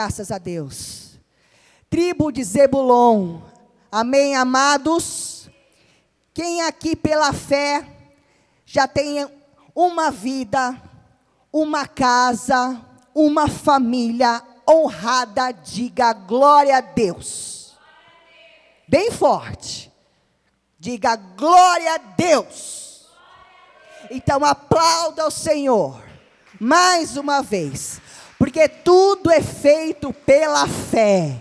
Graças a Deus. Tribo de Zebulon. Amém, amados? Quem aqui pela fé já tem uma vida, uma casa, uma família honrada, diga glória a Deus. Bem forte. Diga glória a Deus. Então aplauda o Senhor. Mais uma vez. Porque tudo é feito pela fé.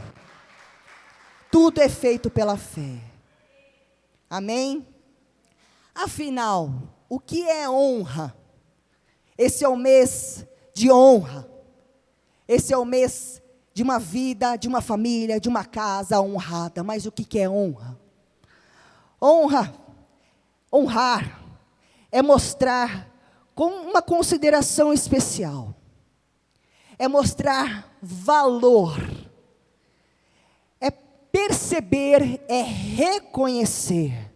Tudo é feito pela fé. Amém? Afinal, o que é honra? Esse é o mês de honra. Esse é o mês de uma vida, de uma família, de uma casa honrada. Mas o que é honra? Honrar, é mostrar com uma consideração especial. É mostrar valor. É perceber, é reconhecer.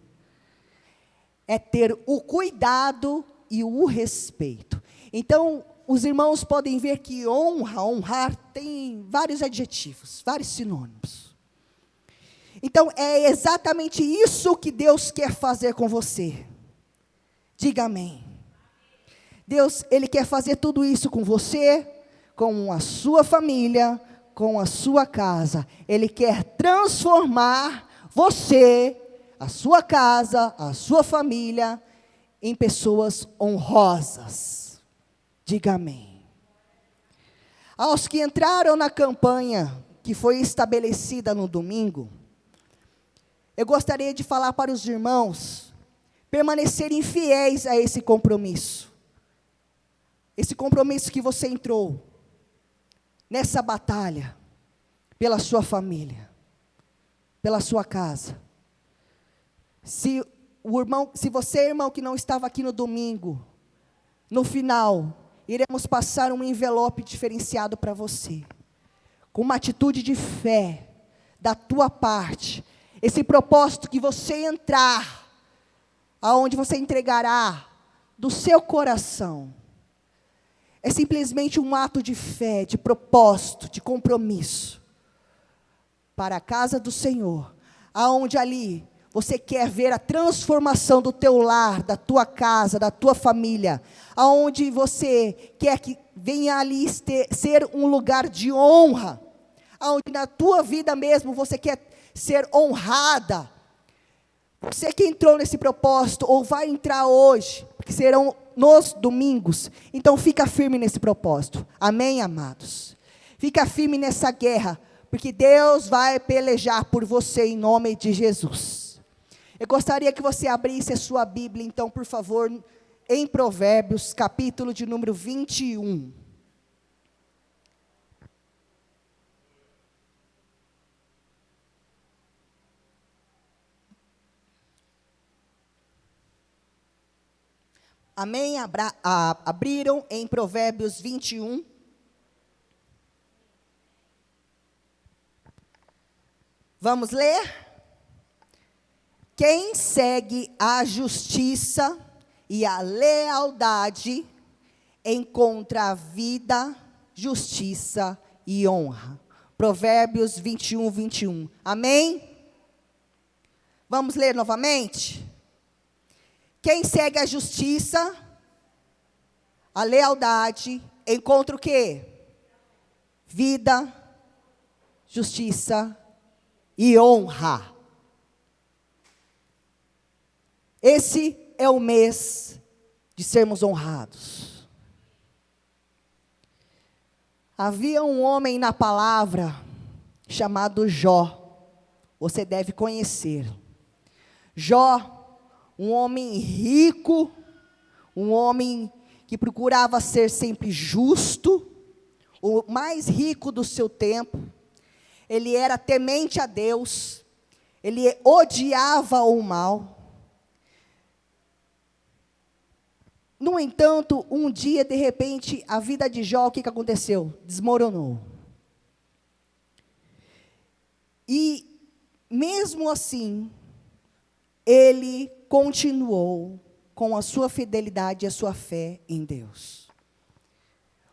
É ter o cuidado e o respeito. Então, os irmãos podem ver que honrar, tem vários adjetivos, vários sinônimos. Então, é exatamente isso que Deus quer fazer com você. Diga amém. Deus, Ele quer fazer tudo isso com você, com a sua família, com a sua casa. Ele quer transformar você, a sua casa, a sua família, em pessoas honrosas. Diga amém. Aos que entraram na campanha que foi estabelecida no domingo, eu gostaria de falar para os irmãos permanecerem fiéis a esse compromisso. Esse compromisso que você entrou nessa batalha pela sua família, pela sua casa. Se você, irmão, que não estava aqui no domingo, no final, iremos passar um envelope diferenciado para você, com uma atitude de fé, da tua parte, esse propósito que você entrar, aonde você entregará do seu coração, é simplesmente um ato de fé, de propósito, de compromisso, para a casa do Senhor, aonde ali, você quer ver a transformação do teu lar, da tua casa, da tua família, aonde você quer que venha ali ser um lugar de honra, aonde na tua vida mesmo você quer ser honrada. Você que entrou nesse propósito, ou vai entrar hoje, que serão nos domingos, então fica firme nesse propósito, amém, amados? Fica firme nessa guerra, porque Deus vai pelejar por você em nome de Jesus. Eu gostaria que você abrisse a sua Bíblia, então, por favor, em Provérbios, capítulo de número 21. Amém? Abriram em Provérbios 21. Vamos ler? Quem segue a justiça e a lealdade, encontra a vida, justiça e honra. Provérbios 21, 21. Amém? Vamos ler novamente? Quem segue a justiça, a lealdade, encontra o quê? Vida, justiça e honra. Esse é o mês de sermos honrados. Havia um homem na palavra chamado Jó. Você deve conhecer. Jó, um homem rico, um homem que procurava ser sempre justo, o mais rico do seu tempo. Ele era temente a Deus, ele odiava o mal. No entanto, um dia, de repente, a vida de Jó, o que aconteceu? Desmoronou. E, mesmo assim, ele continuou com a sua fidelidade e a sua fé em Deus.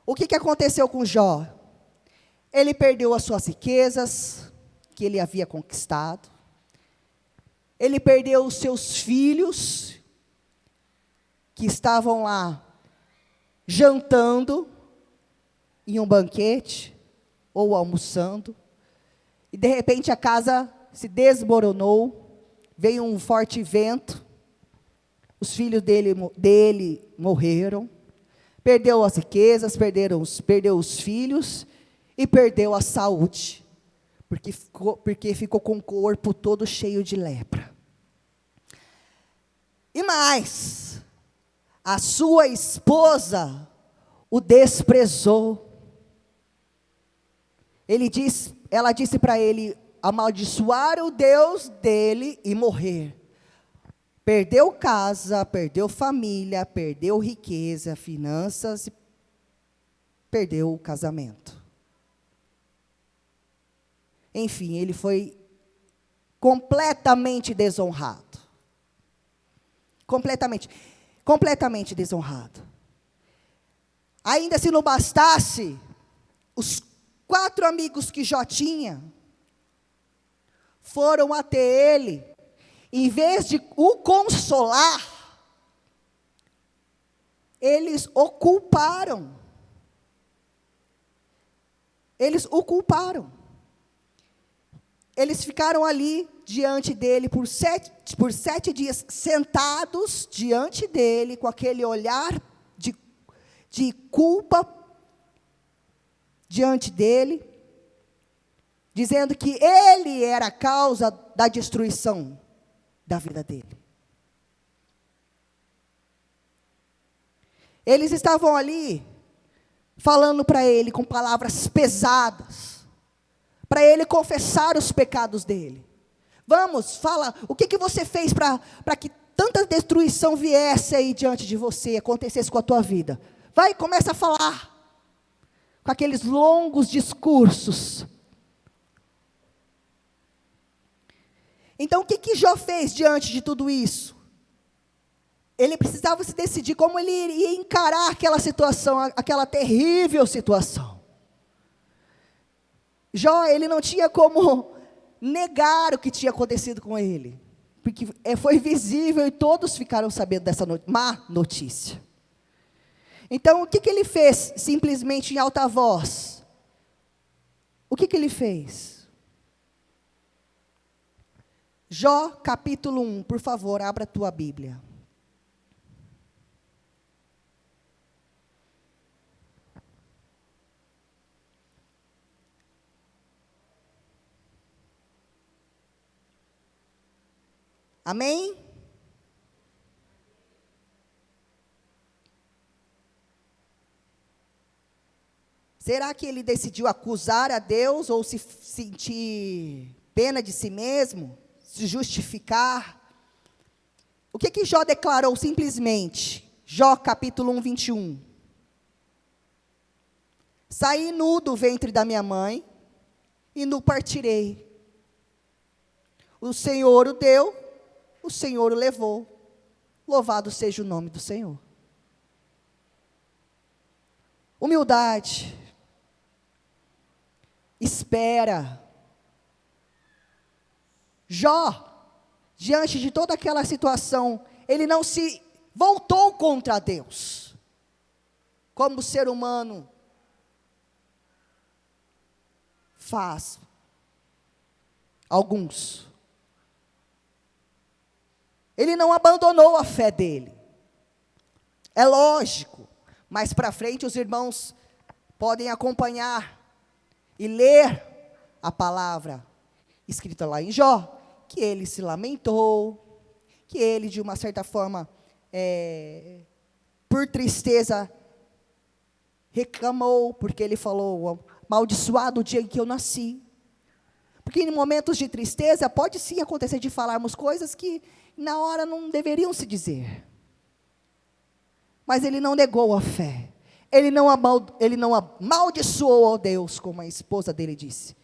O que aconteceu com Jó? Ele perdeu as suas riquezas, que ele havia conquistado. Ele perdeu os seus filhos, que estavam lá jantando em um banquete, ou almoçando. E de repente a casa se desmoronou, veio um forte vento, os filhos dele morreram, perdeu as riquezas, perdeu os filhos e perdeu a saúde, porque ficou com o corpo todo cheio de lepra. E mais, a sua esposa o desprezou. Ela disse para ele amaldiçoar o Deus dele e morrer. Perdeu casa, perdeu família, perdeu riqueza, finanças, perdeu o casamento. Enfim, ele foi completamente desonrado. Completamente desonrado. Ainda se não bastasse, os 4 amigos que Jó tinha foram até ele, em vez de o consolar, eles o culparam. Eles o culparam. Eles ficaram ali diante dele por 7 dias, sentados diante dele, com aquele olhar de culpa diante dele, dizendo que ele era a causa da destruição da vida dele. Eles estavam ali, falando para ele com palavras pesadas, para ele confessar os pecados dele. Vamos, fala, o que você fez para que tanta destruição viesse aí diante de você, acontecesse com a tua vida? Vai, começa a falar, com aqueles longos discursos. Então, o que Jó fez diante de tudo isso? Ele precisava se decidir como ele iria encarar aquela situação, aquela terrível situação. Jó, ele não tinha como negar o que tinha acontecido com ele, porque foi visível e todos ficaram sabendo dessa má notícia. Então, o que ele fez? Simplesmente em alta voz. O que ele fez? Jó, capítulo 1, por favor, abra a tua Bíblia. Amém? Será que ele decidiu acusar a Deus ou se sentir pena de si mesmo? Se justificar? O que Jó declarou simplesmente? Jó capítulo 1, 21. Saí nu do ventre da minha mãe e nu partirei. O Senhor o deu, o Senhor o levou. Louvado seja o nome do Senhor. Humildade. Espera. Jó, diante de toda aquela situação, ele não se voltou contra Deus, como o ser humano faz. Alguns. Ele não abandonou a fé dele. É lógico, mais para frente os irmãos podem acompanhar e ler a palavra escrita lá em Jó, que ele se lamentou, que ele de uma certa forma, por tristeza, reclamou, porque ele falou, amaldiçoado o dia em que eu nasci. Porque em momentos de tristeza, pode sim acontecer de falarmos coisas que na hora não deveriam se dizer. Mas ele não negou a fé. Ele não amaldiçoou a Deus, como a esposa dele disse.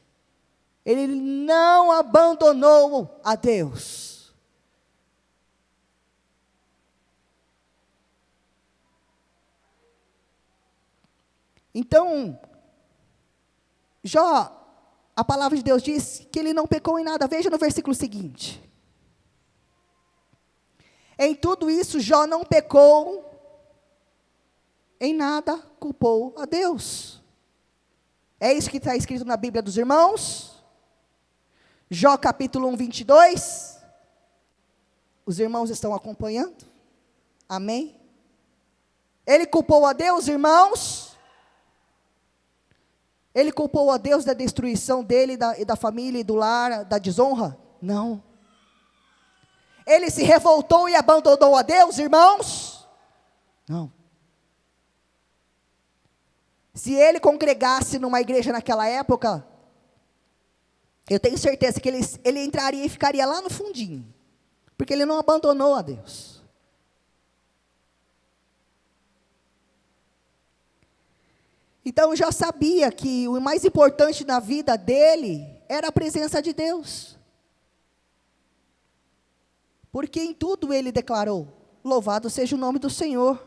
Ele não abandonou a Deus. Então, Jó, a palavra de Deus diz que ele não pecou em nada. Veja no versículo seguinte. Em tudo isso, Jó não pecou, em nada culpou a Deus. É isso que está escrito na Bíblia dos irmãos? Jó capítulo 1, 22. Os irmãos estão acompanhando? Amém? Ele culpou a Deus, irmãos? Ele culpou a Deus da destruição dele e da família e do lar, da desonra? Não. Ele se revoltou e abandonou a Deus, irmãos? Não. Se ele congregasse numa igreja naquela época, eu tenho certeza que ele entraria e ficaria lá no fundinho, porque ele não abandonou a Deus. Então, eu já sabia que o mais importante na vida dele era a presença de Deus. Porque em tudo ele declarou: louvado seja o nome do Senhor.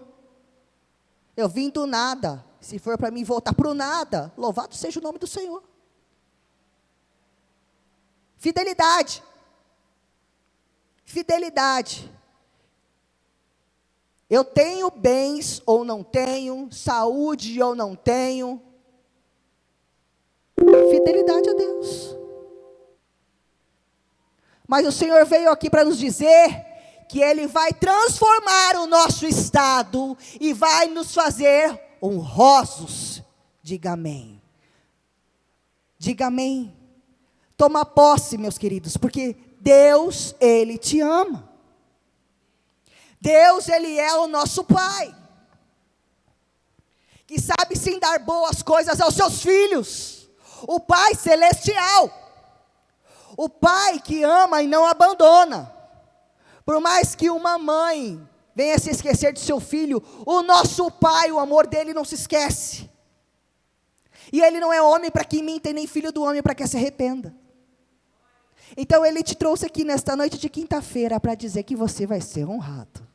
Eu vim do nada, se for para mim voltar para o nada, louvado seja o nome do Senhor. Fidelidade. Fidelidade. Eu tenho bens ou não tenho, saúde ou não tenho. Fidelidade a Deus. Mas o Senhor veio aqui para nos dizer que Ele vai transformar o nosso estado e vai nos fazer honrosos. Diga amém. Diga amém. Toma posse, meus queridos, porque Deus, Ele te ama. Deus, Ele é o nosso Pai, que sabe sim dar boas coisas aos seus filhos. O Pai celestial, o Pai que ama e não abandona. Por mais que uma mãe venha se esquecer de seu filho, o nosso Pai, o amor dele não se esquece. E Ele não é homem para que minta, e nem filho do homem para que se arrependa. Então Ele te trouxe aqui nesta noite de quinta-feira para dizer que você vai ser honrado.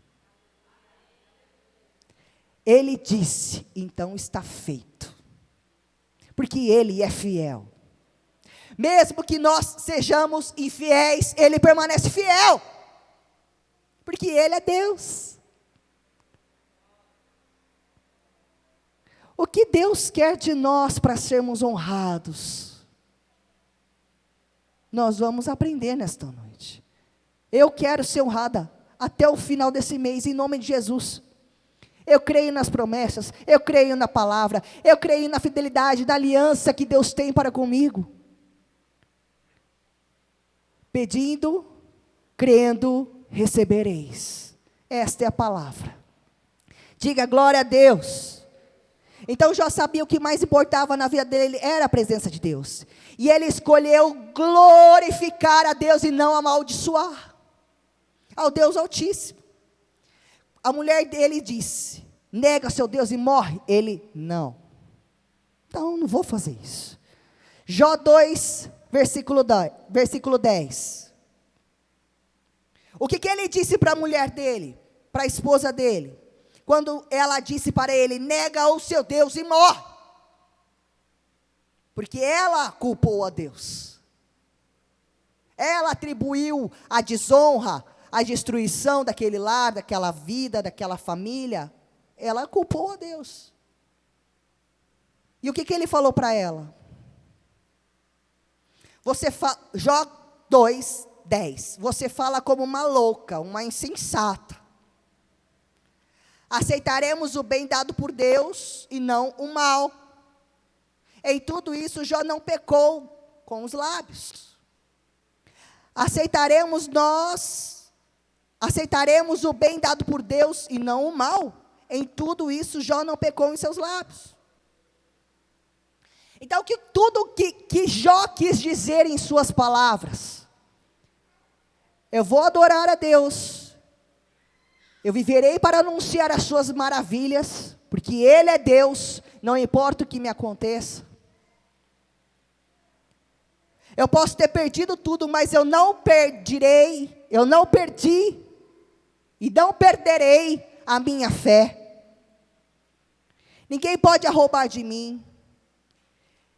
Ele disse, então está feito. Porque Ele é fiel. Mesmo que nós sejamos infiéis, Ele permanece fiel. Porque Ele é Deus. O que Deus quer de nós para sermos honrados? Nós vamos aprender nesta noite. Eu quero ser honrada até o final desse mês, em nome de Jesus. Eu creio nas promessas, eu creio na palavra, eu creio na fidelidade, na aliança que Deus tem para comigo. Pedindo, crendo, recebereis. Esta é a palavra. Diga glória a Deus. Então Jó sabia o que mais importava na vida dele era a presença de Deus. E ele escolheu glorificar a Deus e não amaldiçoar ao Deus Altíssimo. A mulher dele disse: nega seu Deus e morre. Ele: não. Então não vou fazer isso. Jó 2, versículo 10. O que ele disse para a mulher dele, para a esposa dele? Quando ela disse para ele: nega o seu Deus e morre. Porque ela culpou a Deus. Ela atribuiu a desonra, a destruição daquele lar, daquela vida, daquela família. Ela culpou a Deus. E o que ele falou para ela? Jó 2, 10. Você fala como uma louca, uma insensata. Aceitaremos o bem dado por Deus e não o mal. Em tudo isso, Jó não pecou com os lábios. Aceitaremos o bem dado por Deus e não o mal. Em tudo isso, Jó não pecou em seus lábios. Então, tudo que Jó quis dizer em suas palavras: eu vou adorar a Deus, eu viverei para anunciar as suas maravilhas, porque Ele é Deus, não importa o que me aconteça. Eu posso ter perdido tudo, mas eu não perdi e não perderei a minha fé. Ninguém pode roubar de mim.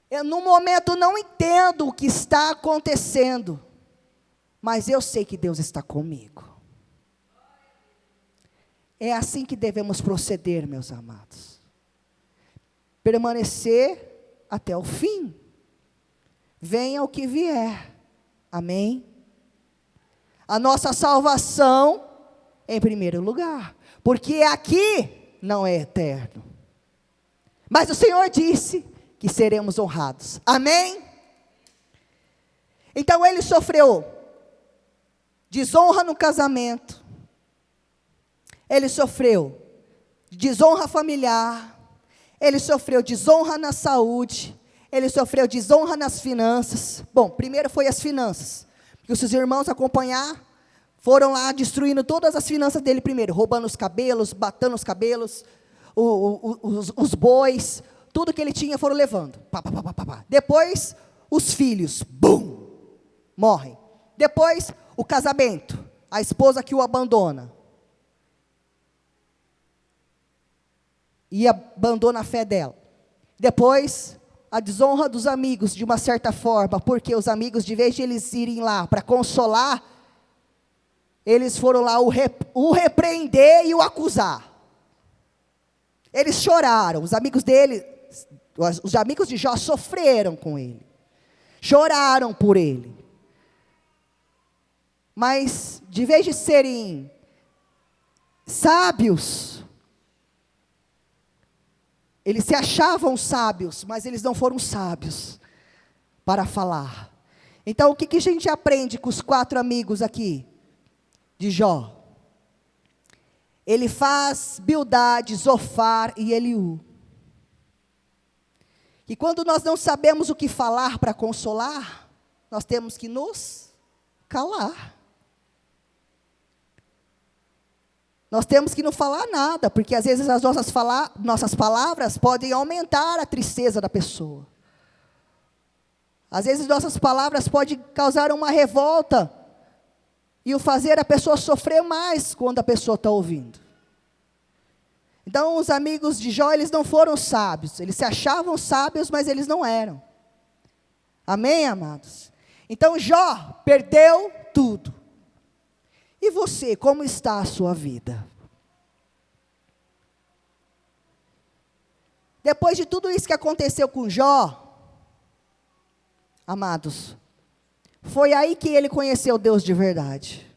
Eu, no momento, não entendo o que está acontecendo, mas eu sei que Deus está comigo. É assim que devemos proceder, meus amados. Permanecer até o fim. Venha o que vier. Amém? A nossa salvação em primeiro lugar. Porque aqui não é eterno. Mas o Senhor disse que seremos honrados. Amém? Então ele sofreu desonra no casamento. Ele sofreu desonra familiar. Ele sofreu desonra na saúde. Ele sofreu desonra nas finanças. Bom, primeiro foi as finanças. Porque os seus irmãos acompanhar, foram lá destruindo todas as finanças dele primeiro. Roubando os cabelos, batendo os cabelos, os bois. Tudo que ele tinha foram levando. Pá, pá, pá, pá, pá. Depois, os filhos. Bum! Morrem. Depois, o casamento. A esposa que o abandona. E abandona a fé dela. Depois, a desonra dos amigos, de uma certa forma, porque os amigos, de vez de eles irem lá para consolar, eles foram lá o repreender e o acusar. Eles choraram, os amigos dele, os amigos de Jó sofreram com ele. Choraram por ele. Mas, de vez de serem sábios, eles se achavam sábios, mas eles não foram sábios para falar. Então, o que a gente aprende com os 4 amigos aqui de Jó? Ele faz Bildade, Zofar e Eliú. E quando nós não sabemos o que falar para consolar, nós temos que nos calar. Nós temos que não falar nada, porque às vezes as nossas palavras podem aumentar a tristeza da pessoa. Às vezes nossas palavras podem causar uma revolta e o fazer a pessoa sofrer mais quando a pessoa está ouvindo. Então os amigos de Jó, eles não foram sábios, eles se achavam sábios, mas eles não eram. Amém, amados? Então Jó perdeu tudo. E você, como está a sua vida? Depois de tudo isso que aconteceu com Jó, amados, foi aí que ele conheceu Deus de verdade.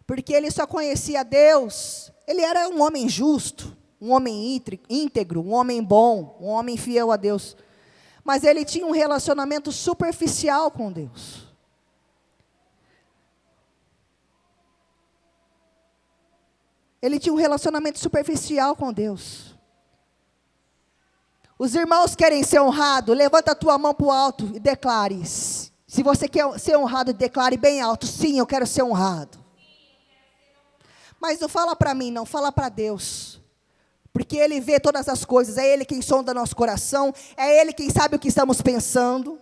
Porque ele só conhecia Deus, ele era um homem justo, um homem íntegro, um homem bom, um homem fiel a Deus. Mas ele tinha um relacionamento superficial com Deus. Ele tinha um relacionamento superficial com Deus. Os irmãos querem ser honrados, levanta a tua mão para o alto e declare. Se você quer ser honrado, declare bem alto, sim, eu quero ser honrado. Mas não fala para mim, não, fala para Deus. Porque Ele vê todas as coisas, é Ele quem sonda nosso coração, é Ele quem sabe o que estamos pensando.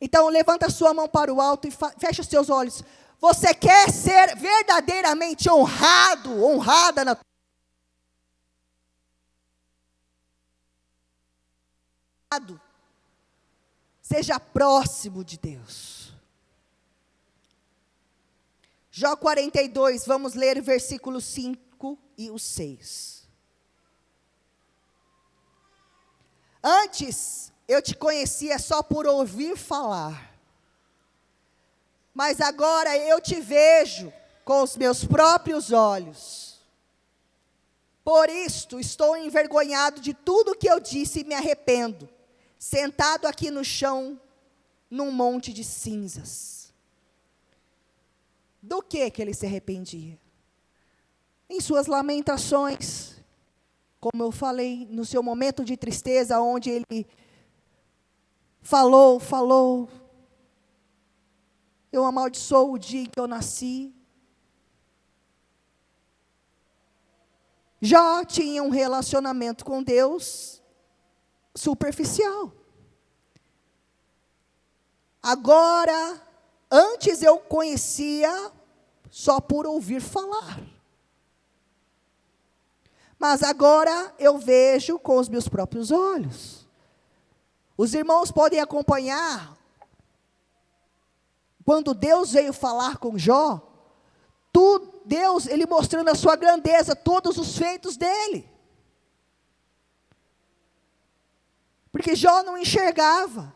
Então levanta a sua mão para o alto e fecha os seus olhos. Você quer ser verdadeiramente honrado, honrada na tua. Seja próximo de Deus. Jó 42, vamos ler versículos 5 e o 6. Antes, eu te conhecia só por ouvir falar. Mas agora eu te vejo com os meus próprios olhos. Por isto, estou envergonhado de tudo que eu disse e me arrependo, sentado aqui no chão, num monte de cinzas. Do que ele se arrependia? Em suas lamentações, como eu falei, no seu momento de tristeza, onde ele falou, eu amaldiçoo o dia em que eu nasci. Jó tinha um relacionamento com Deus superficial. Agora, antes eu conhecia só por ouvir falar. Mas agora eu vejo com os meus próprios olhos. Os irmãos podem acompanhar, quando Deus veio falar com Jó, Deus, ele mostrando a sua grandeza, todos os feitos dele. Porque Jó não enxergava.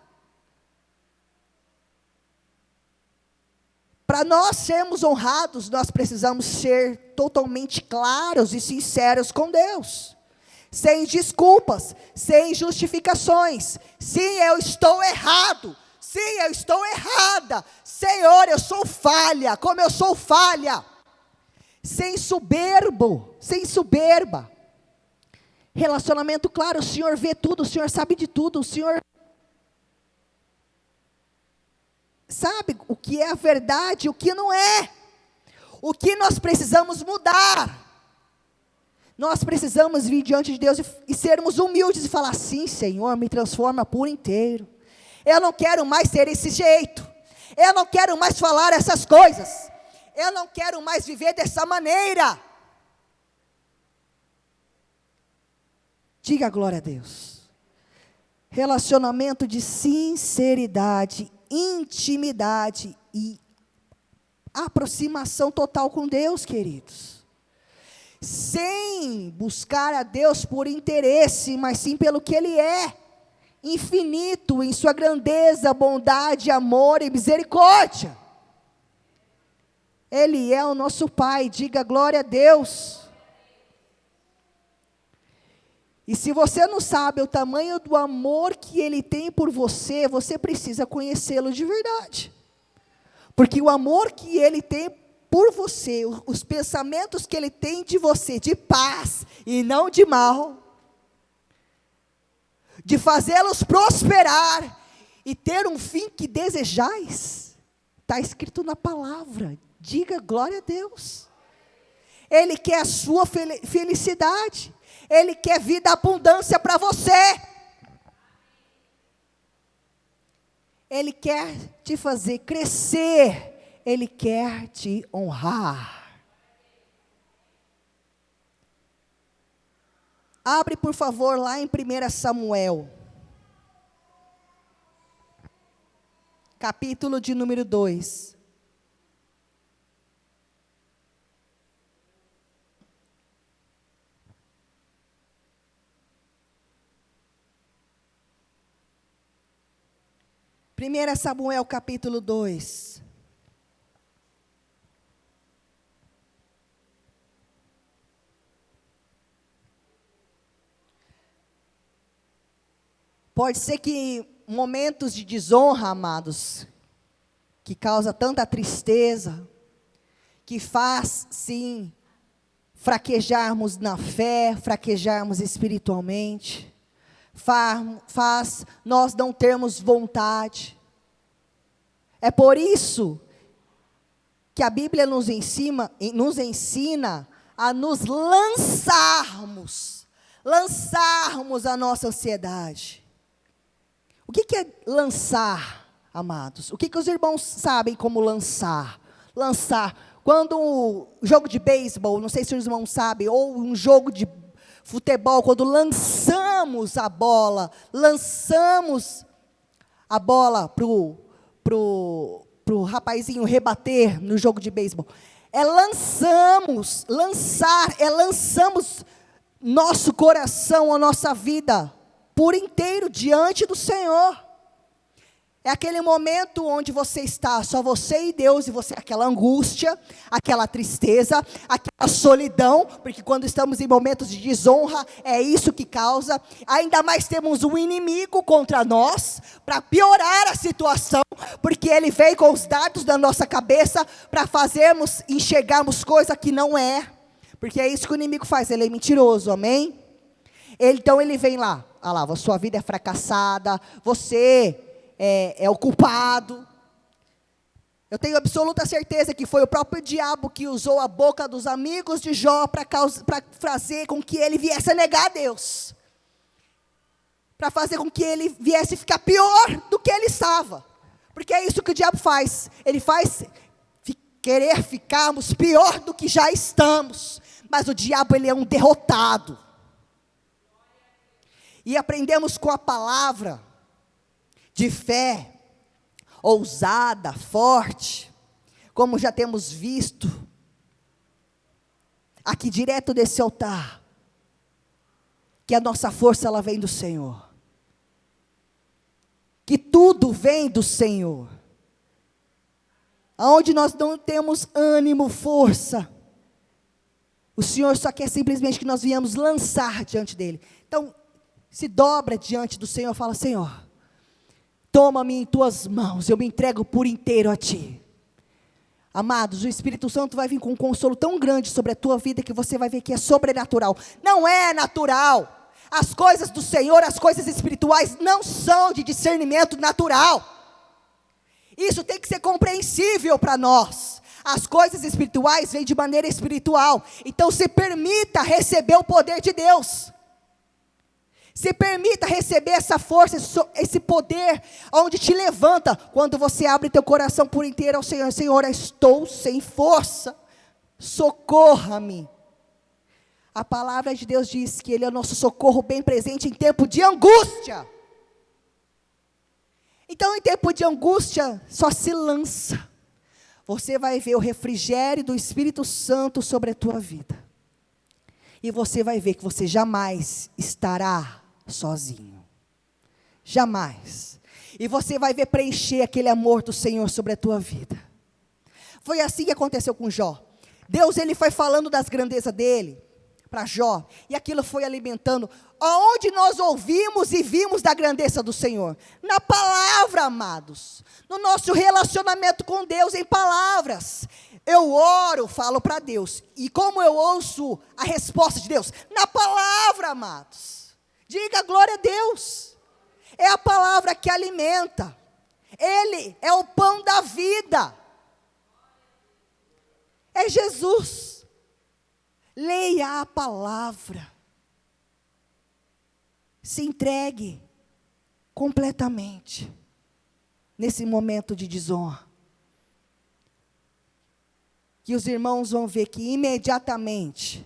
Para nós sermos honrados, nós precisamos ser totalmente claros e sinceros com Deus. Sem desculpas, sem justificações. Sim, eu estou errado. Sim, eu estou errada. Senhor, eu sou falha, como eu sou falha. Sem soberba. Relacionamento claro, o Senhor vê tudo, o Senhor sabe de tudo, o Senhor sabe o que é a verdade, o que não é. O que nós precisamos mudar. Nós precisamos vir diante de Deus e sermos humildes e falar, sim, Senhor, me transforma por inteiro. Eu não quero mais ser esse jeito. Eu não quero mais falar essas coisas. Eu não quero mais viver dessa maneira. Diga glória a Deus. Relacionamento de sinceridade, intimidade e aproximação total com Deus, queridos. Sem buscar a Deus por interesse, mas sim pelo que Ele é. Infinito em sua grandeza, bondade, amor e misericórdia. Ele é o nosso Pai, diga glória a Deus. E se você não sabe o tamanho do amor que Ele tem por você, você precisa conhecê-lo de verdade. Porque o amor que Ele tem por você, os pensamentos que Ele tem de você, de paz e não de mal, de fazê-los prosperar e ter um fim que desejais, está escrito na palavra, diga glória a Deus. Ele quer a sua felicidade, Ele quer vida, abundância para você. Ele quer te fazer crescer, Ele quer te honrar. Abre, por favor, lá em 1 Samuel, capítulo de número 2. Primeira Samuel, capítulo 2. Pode ser que momentos de desonra, amados, que causa tanta tristeza, que faz, sim, fraquejarmos na fé, fraquejarmos espiritualmente, faz nós não termos vontade. É por isso que a Bíblia nos ensina a nos lançarmos a nossa ansiedade. O que é lançar, amados? O que os irmãos sabem como lançar? Lançar, quando um jogo de beisebol, não sei se os irmãos sabem, ou um jogo de futebol, quando lançamos a bola pro rapazinho rebater no jogo de beisebol. Lançamos nosso coração, a nossa vida por inteiro diante do Senhor. É aquele momento onde você está, só você e Deus, e você, aquela angústia, aquela tristeza, aquela solidão, porque quando estamos em momentos de desonra, é isso que causa. Ainda mais temos um inimigo contra nós, para piorar a situação, porque ele vem com os dardos da nossa cabeça, para enxergarmos coisa que não é, porque é isso que o inimigo faz, ele é mentiroso, amém? Então ele vem lá, a sua vida é fracassada, você é o culpado. Eu tenho absoluta certeza que foi o próprio diabo que usou a boca dos amigos de Jó para fazer com que ele viesse a negar a Deus. Para fazer com que ele viesse ficar pior do que ele estava. Porque é isso que o diabo faz. Ele faz querer ficarmos pior do que já estamos. Mas o diabo, ele é um derrotado. E aprendemos com a palavra de fé, ousada, forte, como já temos visto aqui direto desse altar, que a nossa força ela vem do Senhor, que tudo vem do Senhor, aonde nós não temos ânimo, força, o Senhor só quer simplesmente que nós venhamos lançar diante dEle. Então, se dobra diante do Senhor, fala: Senhor, toma-me em tuas mãos, eu me entrego por inteiro a Ti. Amados, o Espírito Santo vai vir com um consolo tão grande sobre a tua vida, que você vai ver que é sobrenatural. Não é natural. As coisas do Senhor, as coisas espirituais, não são de discernimento natural. Isso tem que ser compreensível para nós. As coisas espirituais vêm de maneira espiritual. Então se permita receber o poder de Deus. Se permita receber essa força, esse poder, onde te levanta, quando você abre teu coração por inteiro ao Senhor. Senhor, eu estou sem força, socorra-me. A palavra de Deus diz que Ele é o nosso socorro bem presente em tempo de angústia. Então, em tempo de angústia, só se lança. Você vai ver o refrigério do Espírito Santo sobre a tua vida. E você vai ver que você jamais estará sozinho. Jamais. E você vai ver preencher aquele amor do Senhor sobre a tua vida. Foi assim que aconteceu com Jó. Deus, ele foi falando das grandezas dele para Jó, e aquilo foi alimentando. Aonde nós ouvimos e vimos da grandeza do Senhor? Na palavra, amados. No nosso relacionamento com Deus em palavras. Eu oro, falo para Deus. E como eu ouço a resposta de Deus? Na palavra, amados. Diga glória a Deus. É a palavra que alimenta. Ele é o pão da vida. É Jesus. Leia a palavra. Se entregue completamente nesse momento de desonra. Que os irmãos vão ver que imediatamente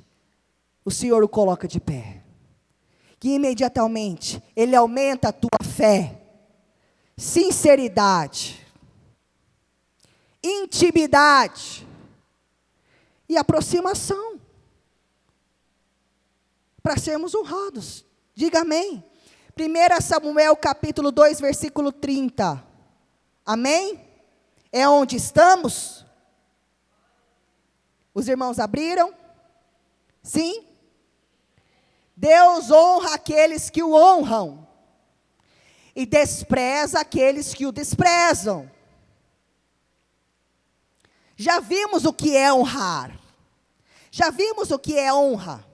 o Senhor o coloca de pé. Que imediatamente Ele aumenta a tua fé, sinceridade, intimidade e aproximação, para sermos honrados. Diga amém. 1 Samuel capítulo 2, versículo 30. Amém? É onde estamos? Os irmãos abriram? Sim? Deus honra aqueles que o honram, e despreza aqueles que o desprezam. Já vimos o que é honrar. Já vimos o que é honra.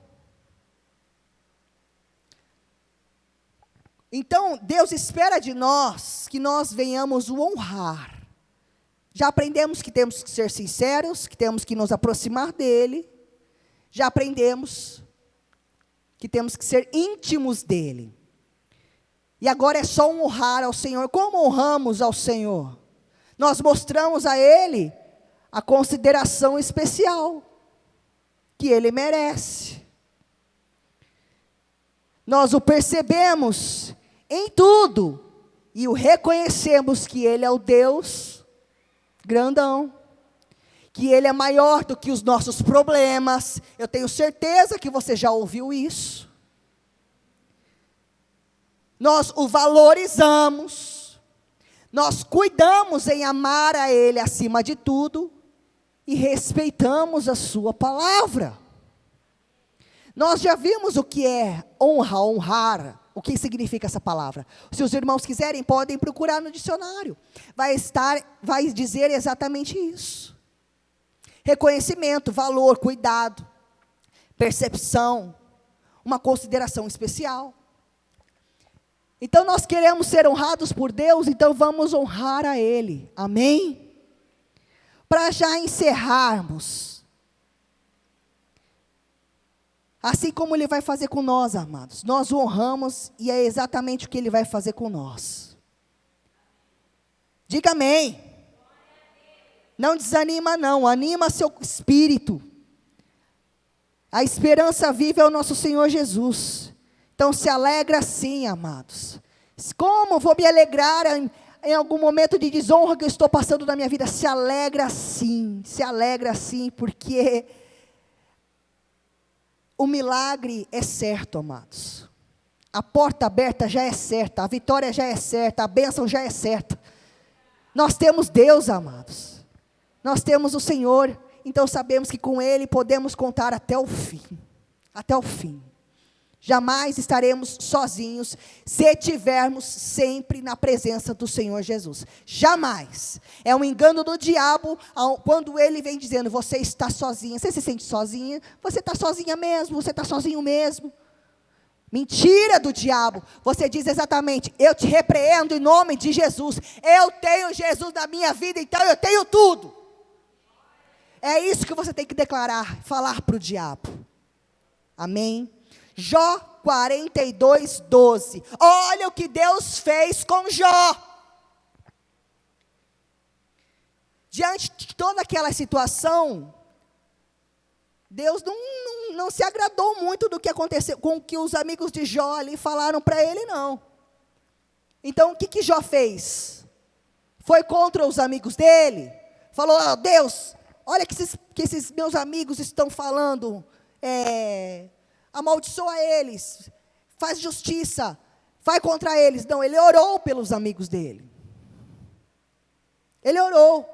Então, Deus espera de nós que nós venhamos o honrar. Já aprendemos que temos que ser sinceros, que temos que nos aproximar dEle. Já aprendemos que temos que ser íntimos dEle. E agora é só honrar ao Senhor. Como honramos ao Senhor? Nós mostramos a Ele a consideração especial que Ele merece. Nós o percebemos em tudo, e o reconhecemos que Ele é o Deus grandão, que Ele é maior do que os nossos problemas. Eu tenho certeza que você já ouviu isso. Nós o valorizamos, nós cuidamos em amar a Ele acima de tudo, e respeitamos a sua palavra. Nós já vimos o que é honra, honrar. O que significa essa palavra? Se os irmãos quiserem, podem procurar no dicionário. Vai dizer exatamente isso. Reconhecimento, valor, cuidado, percepção, uma consideração especial. Então nós queremos ser honrados por Deus, então vamos honrar a Ele. Amém? Para já encerrarmos, assim como Ele vai fazer com nós, amados. Nós o honramos e é exatamente o que Ele vai fazer com nós. Diga amém. Não desanima não, anima seu espírito. A esperança viva é o nosso Senhor Jesus. Então se alegra sim, amados. Como vou me alegrar em algum momento de desonra que eu estou passando na minha vida? Se alegra sim, porque o milagre é certo, amados. A porta aberta já é certa, a vitória já é certa, a bênção já é certa. Nós temos Deus, amados. Nós temos o Senhor, então sabemos que com Ele podemos contar até o fim. Até o fim. Jamais estaremos sozinhos se estivermos sempre na presença do Senhor Jesus. Jamais. É um engano do diabo quando ele vem dizendo, você está sozinha. Você se sente sozinha? Você está sozinha mesmo? Você está sozinho mesmo? Mentira do diabo. Você diz exatamente, eu te repreendo em nome de Jesus. Eu tenho Jesus na minha vida, então eu tenho tudo. É isso que você tem que declarar, falar para o diabo. Amém? Jó 42, 12. Olha o que Deus fez com Jó. Diante de toda aquela situação, Deus não se agradou muito do que aconteceu, com o que os amigos de Jó ali falaram para ele, não. Então, o que Jó fez? Foi contra os amigos dele? Falou, oh, Deus, olha que esses meus amigos estão falando, amaldiçoa eles, faz justiça, vai contra eles. Não, ele orou pelos amigos dele. Ele orou,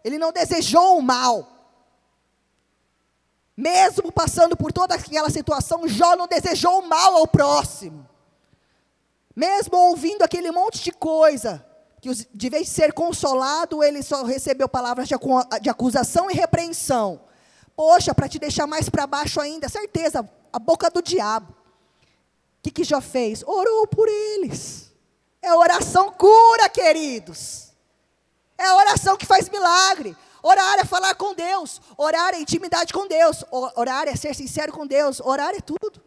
ele não desejou o mal. Mesmo passando por toda aquela situação, Jó não desejou o mal ao próximo. Mesmo ouvindo aquele monte de coisa, que de vez de ser consolado, ele só recebeu palavras de acusação e repreensão. Poxa, para te deixar mais para baixo ainda, certeza, a boca do diabo. O que Jó fez? Orou por eles. É oração cura, queridos. É a oração que faz milagre. Orar é falar com Deus. Orar é intimidade com Deus. Orar é ser sincero com Deus. Orar é tudo.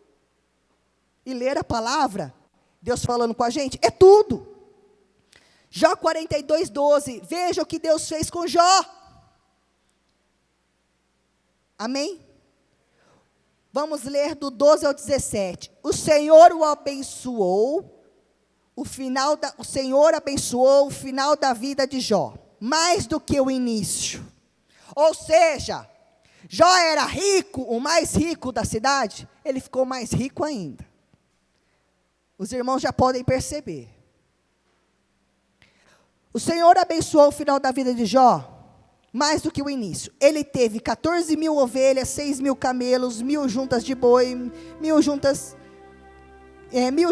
E ler a palavra, Deus falando com a gente, é tudo. Jó 42, 12. Veja o que Deus fez com Jó. Amém? Vamos ler do 12 ao 17. O Senhor o abençoou. O Senhor abençoou o final da vida de Jó, mais do que o início. Ou seja, Jó era rico, o mais rico da cidade, ele ficou mais rico ainda. Os irmãos já podem perceber. O Senhor abençoou o final da vida de Jó, mais do que o início. Ele teve 14 mil ovelhas, 6 mil camelos, 1.000 juntas de boi, 1.000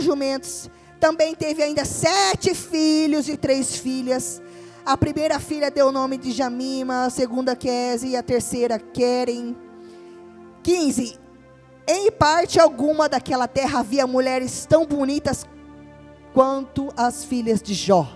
jumentos. Também teve ainda 7 filhos e 3 filhas. A primeira filha deu o nome de Jamima, a segunda Quese e a terceira Queren. 15. Em parte alguma daquela terra havia mulheres tão bonitas quanto as filhas de Jó.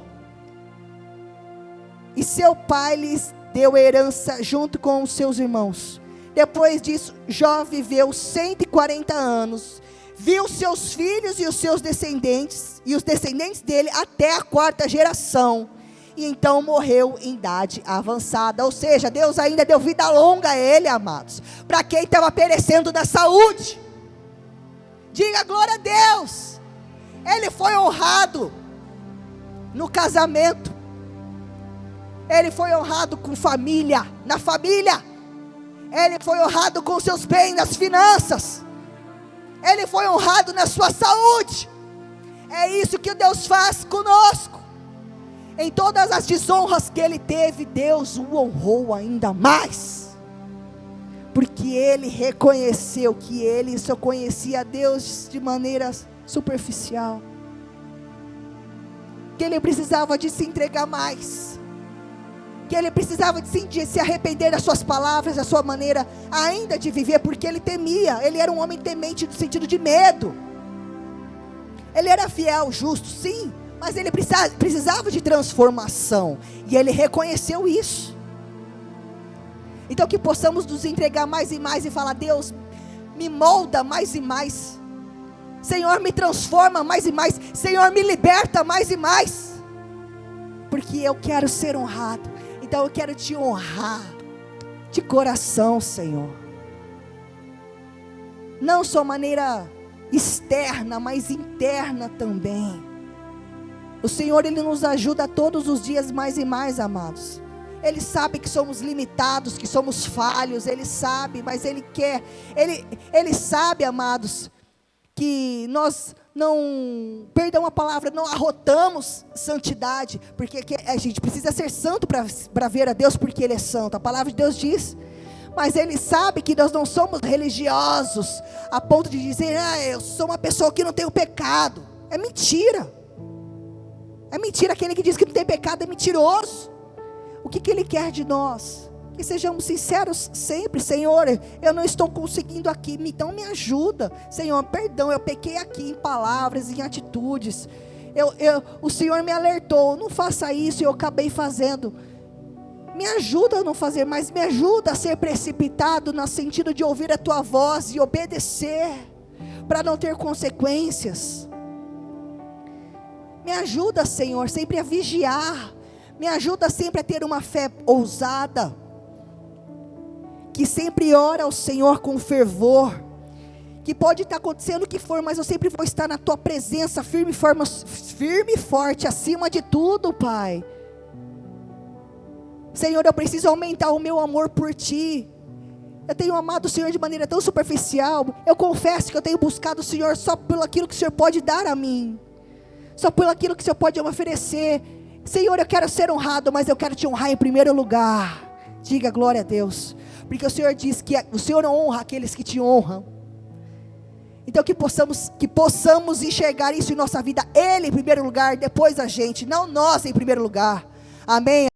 E seu pai lhes deu herança junto com os seus irmãos. Depois disso, Jó viveu 140 anos. Viu seus filhos e os seus descendentes, e os descendentes dele até a 4ª geração. E então morreu em idade avançada. Ou seja, Deus ainda deu vida longa a ele, amados. Para quem estava perecendo da saúde. Diga glória a Deus. Ele foi honrado no casamento. Ele foi honrado com família, na família. Ele foi honrado com seus bens, nas finanças. Ele foi honrado na sua saúde. É isso que Deus faz conosco. Em todas as desonras que ele teve, Deus o honrou ainda mais. Porque ele reconheceu que ele só conhecia a Deus de maneira superficial. Que ele precisava de se entregar mais. Que ele precisava de se arrepender das suas palavras, da sua maneira ainda de viver, porque ele temia. Ele era um homem temente no sentido de medo. Ele era fiel, justo, sim, mas ele precisava de transformação, e ele reconheceu isso. Então que possamos nos entregar mais e mais e falar: Deus, me molda mais e mais, Senhor, me transforma mais e mais, Senhor, me liberta mais e mais, porque eu quero ser honrado. Então eu quero te honrar de coração, Senhor. Não só maneira externa, mas interna também. O Senhor, Ele nos ajuda todos os dias mais e mais, amados. Ele sabe que somos limitados, que somos falhos, Ele sabe, mas Ele quer, Ele sabe, amados, que nós não, perdão a palavra, não arrotamos santidade, porque a gente precisa ser santo para ver a Deus, porque Ele é santo, a palavra de Deus diz. Mas Ele sabe que nós não somos religiosos, a ponto de dizer, eu sou uma pessoa que não tem pecado. É mentira. É mentira, aquele que diz que não tem pecado é mentiroso. O que Ele quer de nós? Que sejamos sinceros sempre. Senhor, eu não estou conseguindo aqui, então me ajuda. Senhor, perdão, eu pequei aqui em palavras, em atitudes. O Senhor me alertou, não faça isso, e eu acabei fazendo. Me ajuda a não fazer mais, me ajuda a ser precipitado no sentido de ouvir a Tua voz e obedecer, para não ter consequências. Me ajuda, Senhor, sempre a vigiar. Me ajuda sempre a ter uma fé ousada, que sempre ora ao Senhor com fervor, que pode estar acontecendo o que for, mas eu sempre vou estar na Tua presença, firme e forte, acima de tudo, Pai. Senhor, eu preciso aumentar o meu amor por Ti. Eu tenho amado o Senhor de maneira tão superficial. Eu confesso que eu tenho buscado o Senhor só pelo aquilo que o Senhor pode dar a mim, só pelo aquilo que o Senhor pode me oferecer. Senhor, eu quero ser honrado, mas eu quero Te honrar em primeiro lugar. Diga glória a Deus, porque o Senhor diz que o Senhor honra aqueles que Te honram. Então que possamos enxergar isso em nossa vida, Ele em primeiro lugar, depois a gente, não nós em primeiro lugar. Amém.